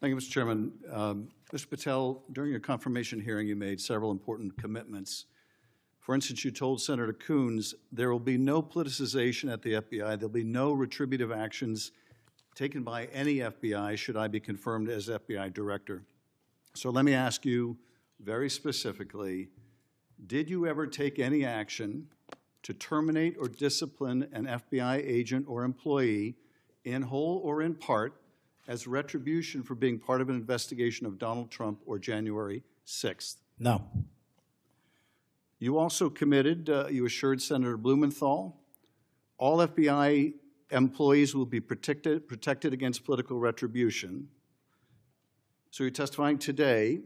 Thank you, Mr. Chairman. Mr. Patel, during your confirmation hearing, you made several important commitments. For instance, you told Senator Coons there will be no politicization at the FBI. There'll be no retributive actions taken by any FBI should I be confirmed as FBI director. So let me ask you very specifically, did you ever take any action to terminate or discipline an FBI agent or employee in whole or in part as retribution for being part of an investigation of Donald Trump or January 6th? No. You also committed, you assured Senator Blumenthal, all FBI employees will be protected against political retribution. So you're testifying today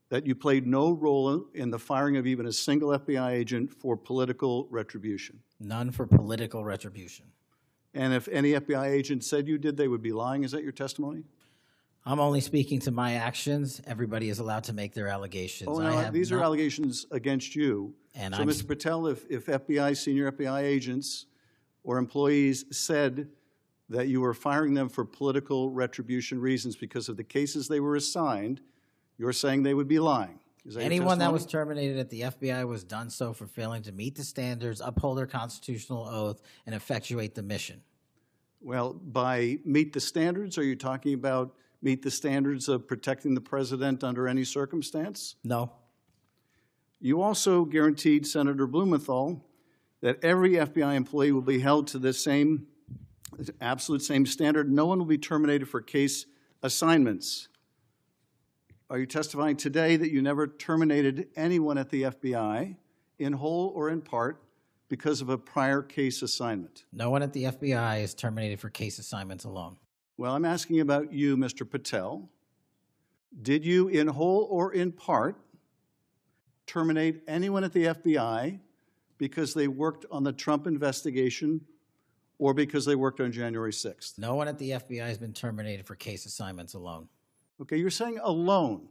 that you played no role in the firing of even a single FBI agent for political retribution. None for political retribution. And if any FBI agent said you did, they would be lying. Is that your testimony? I'm only speaking to my actions. Everybody is allowed to make their allegations. Oh, no, these are allegations against you. And so, Mr. Patel, if FBI, senior FBI agents or employees said that you were firing them for political retribution reasons because of the cases they were assigned, you're saying they would be lying. Is that anyone that was terminated at the FBI was done so for failing to meet the standards, uphold their constitutional oath, and effectuate the mission. Well, by meet the standards, are you talking about meet the standards of protecting the president under any circumstance? No. You also guaranteed Senator Blumenthal that every FBI employee will be held to the same, absolute same standard. No one will be terminated for case assignments. Are you testifying today that you never terminated anyone at the FBI in whole or in part because of a prior case assignment? No one at the FBI is terminated for case assignments alone. Well, I'm asking about you, Mr. Patel. Did you, in whole or in part, terminate anyone at the FBI because they worked on the Trump investigation or because they worked on January 6th? No one at the FBI has been terminated for case assignments alone. Okay, you're saying alone.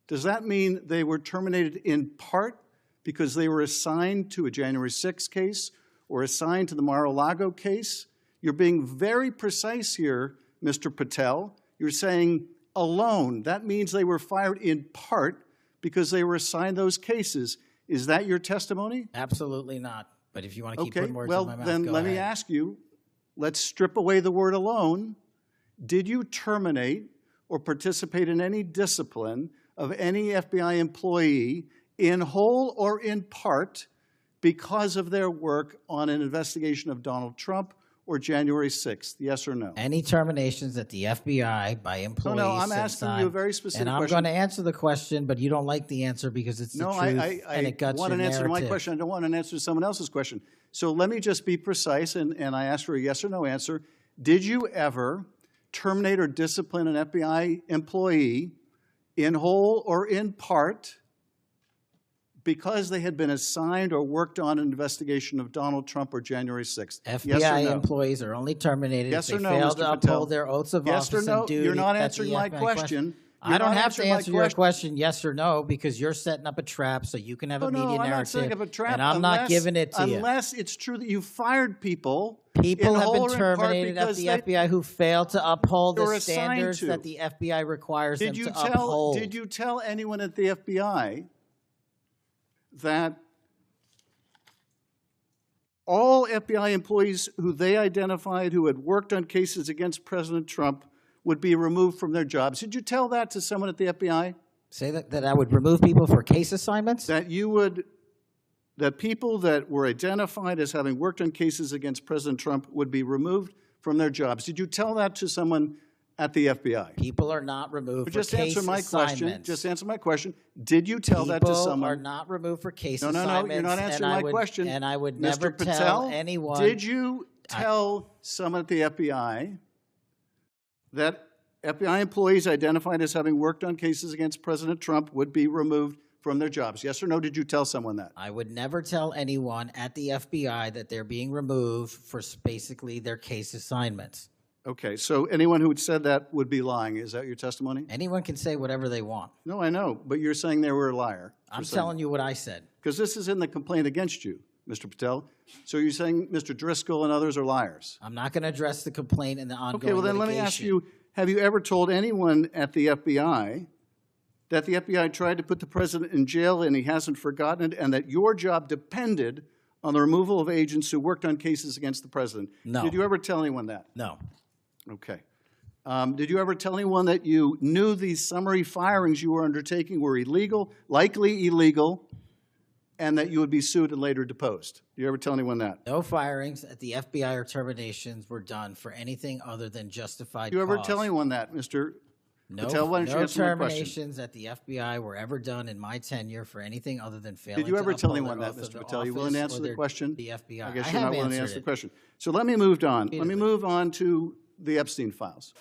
Does that mean they were terminated in part because they were assigned to a January 6th case or assigned to the Mar-a-Lago case? You're being very precise here, Mr. Patel. You're saying alone. That means they were fired in part because they were assigned those cases. Is that your testimony? Absolutely not. But if you want to keep putting words in my mouth, then go let ahead. me ask you, let's strip away the word alone. Did you terminate or participate in any discipline of any FBI employee in whole or in part because of their work on an investigation of Donald Trump or January 6th? Yes or no? Any terminations at the FBI by employees? No, I'm asking you a very specific question. And I'm going to answer the question, but you don't like the answer because it's the truth and it guts want your an answer to my narrative. question. I don't want an answer to someone else's question. So let me just be precise, and I ask for a yes or no answer. Did you ever terminate or discipline an FBI employee in whole or in part because they had been assigned or worked on an investigation of Donald Trump or January 6th? FBI yes or no? employees are only terminated yes if or they no, fail Mr. to Patel? uphold their oaths of yes office or no? and duty. You're not at answering the my FBI question. I don't have to answer your question yes or no because you're setting up a trap so you can have a media I'm narrative. not setting up a trap and I'm not giving it to you. Unless it's true that you fired people. People have been terminated at the FBI who failed to uphold the standards that the FBI requires them to uphold. Did you tell anyone at the FBI that all FBI employees who they identified who had worked on cases against President Trump would be removed from their jobs? Did you tell that to someone at the FBI? Say that I would remove people for case assignments? That you would, that people that were identified as having worked on cases against President Trump would be removed from their jobs. Did you tell that to someone at the FBI? People are not removed for case assignments. Just answer my question. Did you tell that to someone? People are not removed for case assignments. No, you're not answering my question. And I would Mr. never Patel, tell anyone. Did you tell someone at the FBI that FBI employees identified as having worked on cases against President Trump would be removed from their jobs? Yes or no, did you tell someone that? I would never tell anyone at the FBI that they're being removed for basically their case assignments. Okay, so anyone who had said that would be lying. Is that your testimony? Anyone can say whatever they want. No, I know, but you're saying they were a liar. I'm telling you what I said. Because this is in the complaint against you, Mr. Patel. So you're saying Mr. Driscoll and others are liars? I'm not going to address the complaint and the ongoing Okay, well then litigation. let me ask you, have you ever told anyone at the FBI that the FBI tried to put the president in jail and he hasn't forgotten it, and that your job depended on the removal of agents who worked on cases against the president? No. Did you ever tell anyone that? No. Okay. Did you ever tell anyone that you knew these summary firings you were undertaking were illegal, likely illegal, and that you would be sued and later deposed? Did you ever tell anyone that? No firings at the FBI or terminations were done for anything other than justified Did you ever cause. tell anyone that, Mr. No, Patel? Why don't you no answer my question? terminations at the FBI were ever done in my tenure for anything other than failing Did you ever to tell uphold anyone their that, oath of Mr. Patel? You willing to office answer or the their- question? The FBI. I guess I you're have not willing to answered answer the it. question. So let me move on. Let me Repeatedly. move on to the Epstein files.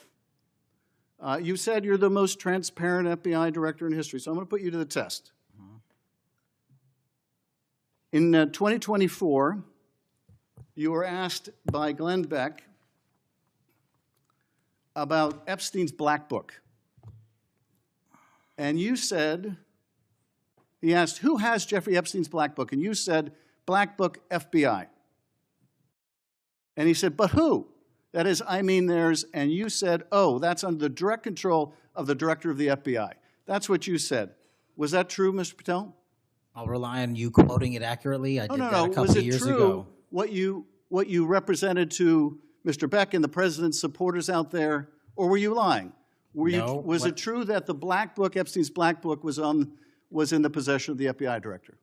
You said you're the most transparent FBI director in history, so I'm going to put you to the test. In 2024, you were asked by Glenn Beck about Epstein's Black Book. And you said, he asked, who has Jeffrey Epstein's Black Book? And you said, Black Book, FBI. And he said, but who? That is, I mean theirs. And you said, oh, that's under the direct control of the director of the FBI. That's what you said. Was that true, Mr. Patel? I'll rely on you quoting it accurately. I did that a couple Was of it years true ago. what you represented to Mr. Beck and the president's supporters out there, or were you lying? No, Was it true that the Black Book, Epstein's Black Book, was in the possession of the FBI director?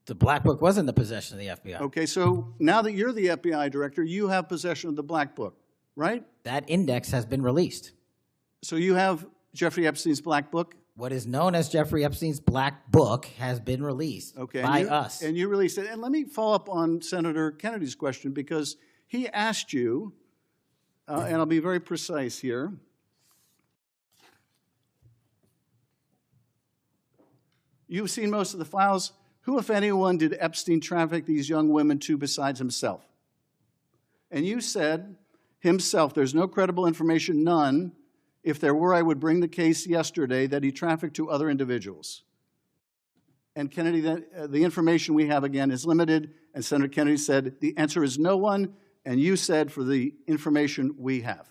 The Black Book was in the possession of the FBI. Okay, so now that you're the FBI director, you have possession of the Black Book, right? That index has been released. So you have Jeffrey Epstein's Black Book? What is known as Jeffrey Epstein's Black Book has been released by us. And you released it. And let me follow up on Senator Kennedy's question, because he asked you, and I'll be very precise here. You've seen most of the files. Who, if anyone, did Epstein traffic these young women to besides himself? And you said, himself. There's no credible information, none. If there were, I would bring the case yesterday that he trafficked to other individuals. And Kennedy, the information we have, again, is limited. And Senator Kennedy said, the answer is no one. And you said, for the information we have.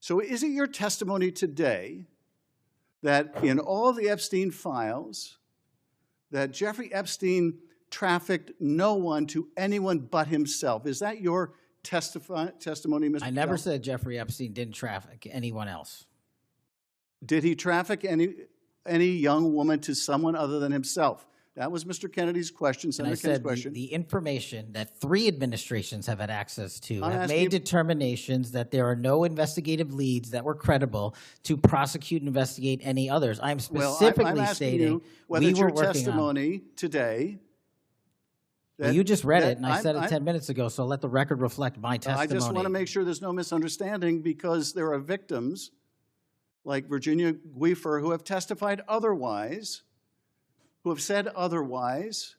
So is it your testimony today that in all the Epstein files, that Jeffrey Epstein trafficked no one to anyone but himself? Is that your testimony, Mr. I never Patel? said Jeffrey Epstein didn't traffic anyone else. Did he traffic any young woman to someone other than himself? That was Mr. Kennedy's question, And I Senator Kennedy's said question. the information that 3 administrations have had access to I'm have asking made you- determinations that there are no investigative leads that were credible to prosecute and investigate any others. I'm Well, specifically I'm asking stating you whether we it's were your working on. testimony today. Well, you just read that it, and I said it I'm- 10 minutes ago, so let the record reflect my testimony. I just want to make sure there's no misunderstanding, because there are victims like Virginia Guifer who have testified otherwise, who have said otherwise,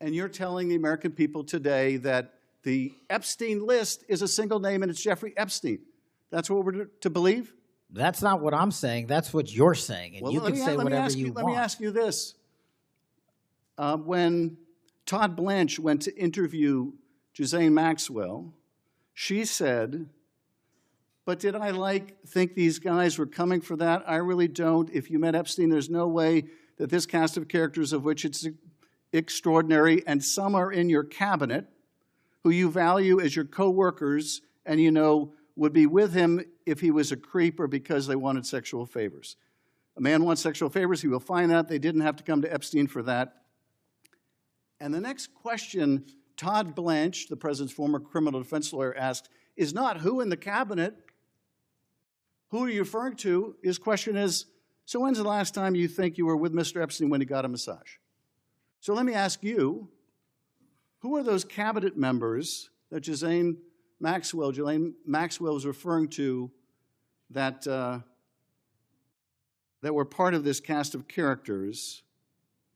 and you're telling the American people today that the Epstein list is a single name and it's Jeffrey Epstein. That's what we're to believe? That's not what I'm saying. That's what you're saying, and Well, you let can me- say let me whatever ask you Let want. me ask you this. When Todd Blanche went to interview Ghislaine Maxwell, she said, but did I think these guys were coming for that? I really don't. If you met Epstein, there's no way that this cast of characters, of which it's extraordinary, and some are in your cabinet, who you value as your co-workers, and you know would be with him if he was a creep or because they wanted sexual favors. A man wants sexual favors, he will find that. They didn't have to come to Epstein for that. And the next question Todd Blanche, the president's former criminal defense lawyer, asked is not who in the cabinet, who are you referring to? His question is, so when's the last time you think you were with Mr. Epstein when he got a massage? So let me ask you, who are those cabinet members that Ghislaine Maxwell was referring to that, that were part of this cast of characters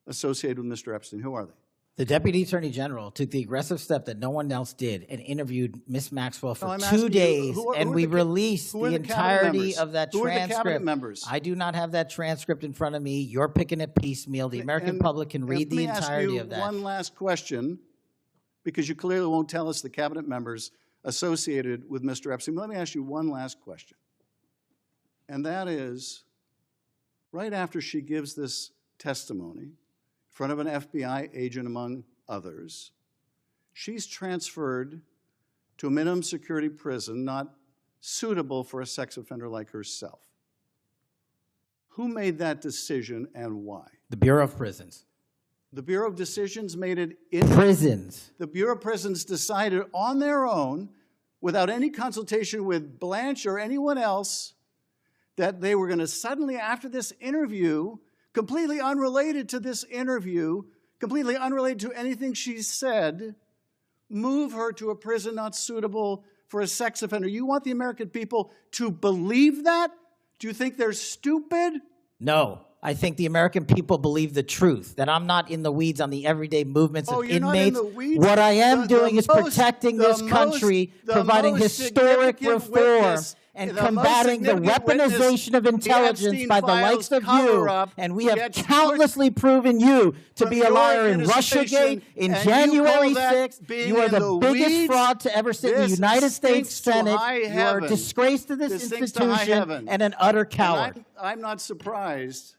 associated with Mr. Epstein? Who are they? The Deputy Attorney General took the aggressive step that no one else did and interviewed Miss Maxwell for I'm asking 2 you, days, who are and the we ca- released who are the the cabinet entirety members? of that Who are the transcript. cabinet members? I do not have that transcript in front of me. You're picking it piecemeal. The American public can read the entirety of Let me that. ask you one last question, because you clearly won't tell us the cabinet members associated with Mr. Epstein. Let me ask you one last question. And that is, right after she gives this testimony in front of an FBI agent, among others, she's transferred to a minimum security prison not suitable for a sex offender like herself. Who made that decision and why? The Bureau of Prisons. The Bureau of Decisions made it in Prisons. The Bureau of Prisons decided on their own, without any consultation with Blanche or anyone else, that they were going to suddenly, after this interview, completely unrelated to this interview, completely unrelated to anything she said, move her to a prison not suitable for a sex offender. You want the American people to believe that? Do you think they're stupid? No. I think the American people believe the truth, that I'm not in the weeds on the everyday movements of you're not inmates. in the weeds. What I am doing is protecting this country, providing historic reform, and combating the weaponization of intelligence by the likes of you. And we have countlessly proven you to be a liar in Russiagate, in January 6th. You are the biggest fraud to ever sit in the United States Senate. You are a disgrace to this institution and an utter coward. I'm not surprised.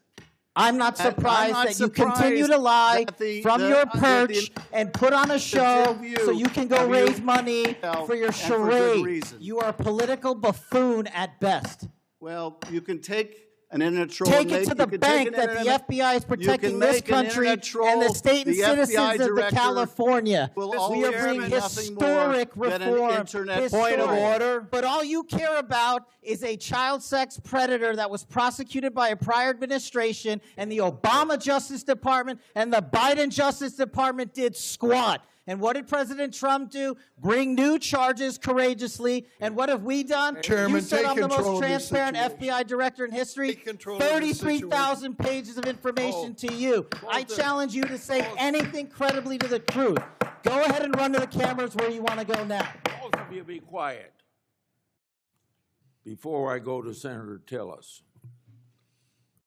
I'm not surprised that you continue to lie from your perch and put on a show so you can go raise money for your charade. You are a political buffoon at best. Well, you can take an internet troll. Take it to the bank that the FBI is protecting this country and the state and citizens of the California. We are bringing historic reform. Point of order. But all you care about is a child sex predator that was prosecuted by a prior administration, and the Obama Justice Department and the Biden Justice Department did squat. And what did President Trump do? Bring new charges courageously. And what have we done? Chairman, you said I'm the most control of this transparent situation. FBI director in history. Take control of this 33,000 pages of information to you. I challenge you to say anything credibly to the truth. Go ahead and run to the cameras where you want to go now. Both of you be quiet. Before I go to Senator Tillis,